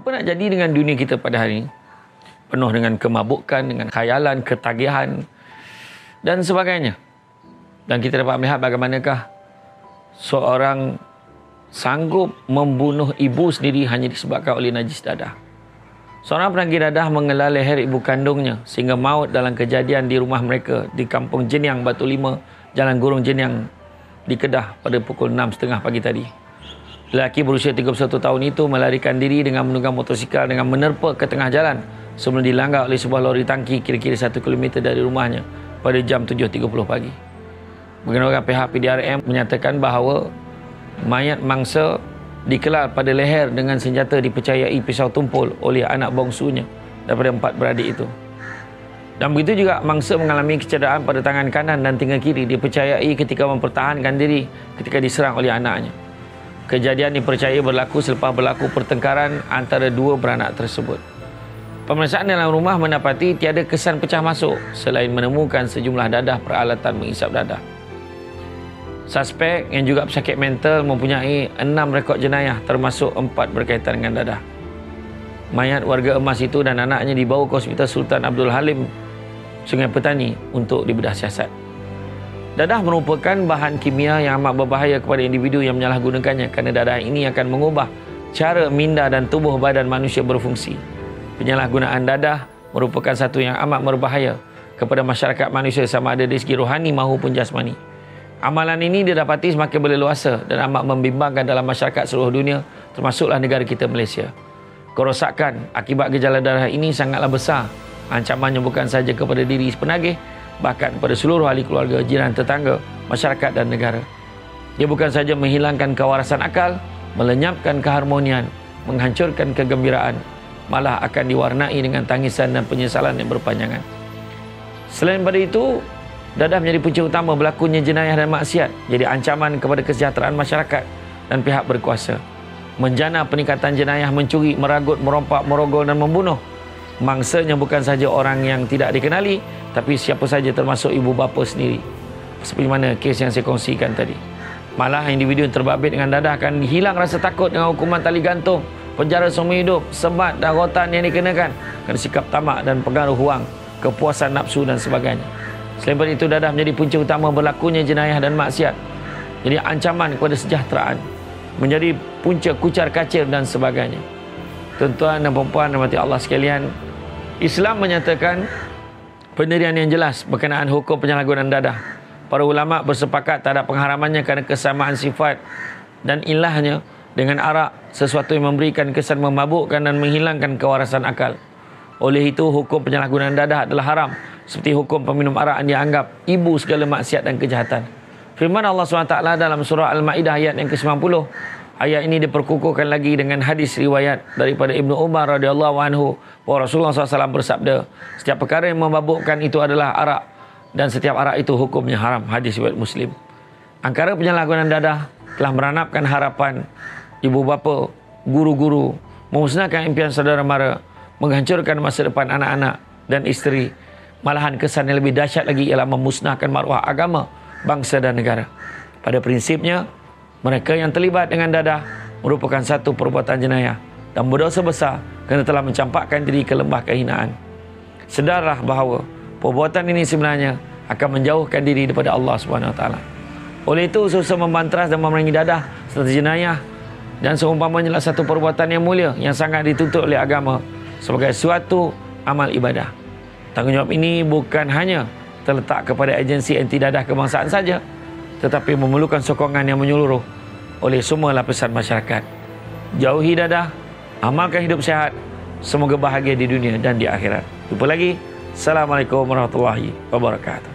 Apa nak jadi dengan dunia kita pada hari ini? Penuh dengan kemabukan, dengan khayalan, ketagihan dan sebagainya. Dan kita dapat melihat bagaimanakah seorang sanggup membunuh ibu sendiri hanya disebabkan oleh najis dadah. Seorang penagih dadah mengelar leher ibu kandungnya sehingga maut dalam kejadian di rumah mereka di Kampung Jeniang, Batu Lima, Jalan Gurung Jeniang di Kedah pada pukul 6.30 pagi tadi. Lelaki berusia 31 tahun itu melarikan diri dengan menunggang motosikal dengan menerpa ke tengah jalan sebelum dilanggar oleh sebuah lori tangki kira-kira 1 km dari rumahnya pada jam 7.30 pagi. Pengenalan pihak PDRM menyatakan bahawa mayat mangsa dikelar pada leher dengan senjata dipercayai pisau tumpul oleh anak bongsunya daripada 4 beradik itu. Dan begitu juga mangsa mengalami kecederaan pada tangan kanan dan telinga kiri dipercayai ketika mempertahankan diri ketika diserang oleh anaknya. Kejadian dipercayai berlaku selepas berlaku pertengkaran antara dua beranak tersebut. Pemeriksaan dalam rumah mendapati tiada kesan pecah masuk selain menemukan sejumlah dadah peralatan menghisap dadah. Suspek yang juga pesakit mental mempunyai 6 rekod jenayah termasuk 4 berkaitan dengan dadah. Mayat warga emas itu dan anaknya dibawa ke Hospital Sultan Abdul Halim, Sungai Petani untuk dibedah siasat. Dadah merupakan bahan kimia yang amat berbahaya kepada individu yang menyalahgunakannya kerana dadah ini akan mengubah cara minda dan tubuh badan manusia berfungsi. Penyalahgunaan dadah merupakan satu yang amat berbahaya kepada masyarakat manusia sama ada dari segi rohani maupun jasmani. Amalan ini didapati semakin berleluasa dan amat membimbangkan dalam masyarakat seluruh dunia, termasuklah negara kita Malaysia. Kerosakan akibat gejala dadah ini sangatlah besar. Ancamannya bukan sahaja kepada diri penagih, bahkan pada seluruh ahli keluarga, jiran, tetangga, masyarakat dan negara. Dia bukan sahaja menghilangkan kewarasan akal, melenyapkan keharmonian, menghancurkan kegembiraan, malah akan diwarnai dengan tangisan dan penyesalan yang berpanjangan. Selain daripada itu, dadah menjadi punca utama berlakunya jenayah dan maksiat, jadi ancaman kepada kesejahteraan masyarakat dan pihak berkuasa. Menjana peningkatan jenayah mencuri, meragut, merompak, merogol dan membunuh. Mangsanya bukan sahaja orang yang tidak dikenali, tapi siapa saja termasuk ibu bapa sendiri. Seperti mana kes yang saya kongsikan tadi. Malah individu yang terbabit dengan dadah akan hilang rasa takut dengan hukuman tali gantung, penjara seumur hidup, sebat dan rotan yang dikenakan kerana sikap tamak dan pengaruh wang, kepuasan nafsu dan sebagainya. Selain daripada itu, dadah menjadi punca utama berlakunya jenayah dan maksiat. Jadi ancaman kepada kesejahteraan, menjadi punca kucar kacir dan sebagainya. Tuan-tuan dan puan-puan rahmati Allah sekalian, Islam menyatakan pendirian yang jelas berkenaan hukum penyalahgunaan dadah. Para ulama bersepakat terhadap pengharamannya kerana kesamaan sifat dan ilahnya dengan arak, sesuatu yang memberikan kesan memabukkan dan menghilangkan kewarasan akal. Oleh itu, hukum penyalahgunaan dadah adalah haram, seperti hukum peminum arak yang dianggap ibu segala maksiat dan kejahatan. Firman Allah SWT dalam surah Al-Ma'idah ayat yang ke-90. Ayat ini diperkukuhkan lagi dengan hadis riwayat daripada Ibnu Umar radhiyallahu anhu bahawa Rasulullah SAW bersabda, setiap perkara yang memabukkan itu adalah arak dan setiap arak itu hukumnya haram. Hadis riwayat Muslim. Angkara penyalahgunaan dadah telah meranapkan harapan ibu bapa, guru-guru, memusnahkan impian saudara mara, menghancurkan masa depan anak-anak dan isteri. Malahan kesan yang lebih dahsyat lagi ialah memusnahkan maruah agama, bangsa dan negara. Pada prinsipnya, mereka yang terlibat dengan dadah merupakan satu perbuatan jenayah dan berdosa besar kerana telah mencampakkan diri ke lembah kehinaan. Sedarlah bahawa perbuatan ini sebenarnya akan menjauhkan diri daripada Allah SWT. Oleh itu, susah membantras dan memerangi dadah serta jenayah dan seumpamanya satu perbuatan yang mulia yang sangat dituntut oleh agama sebagai suatu amal ibadah. Tanggungjawab ini bukan hanya terletak kepada agensi anti dadah kebangsaan saja, tetapi memerlukan sokongan yang menyeluruh oleh semua lapisan masyarakat. Jauhi dadah, amalkan hidup sihat, semoga bahagia di dunia dan di akhirat. Jumpa lagi. Assalamualaikum warahmatullahi wabarakatuh.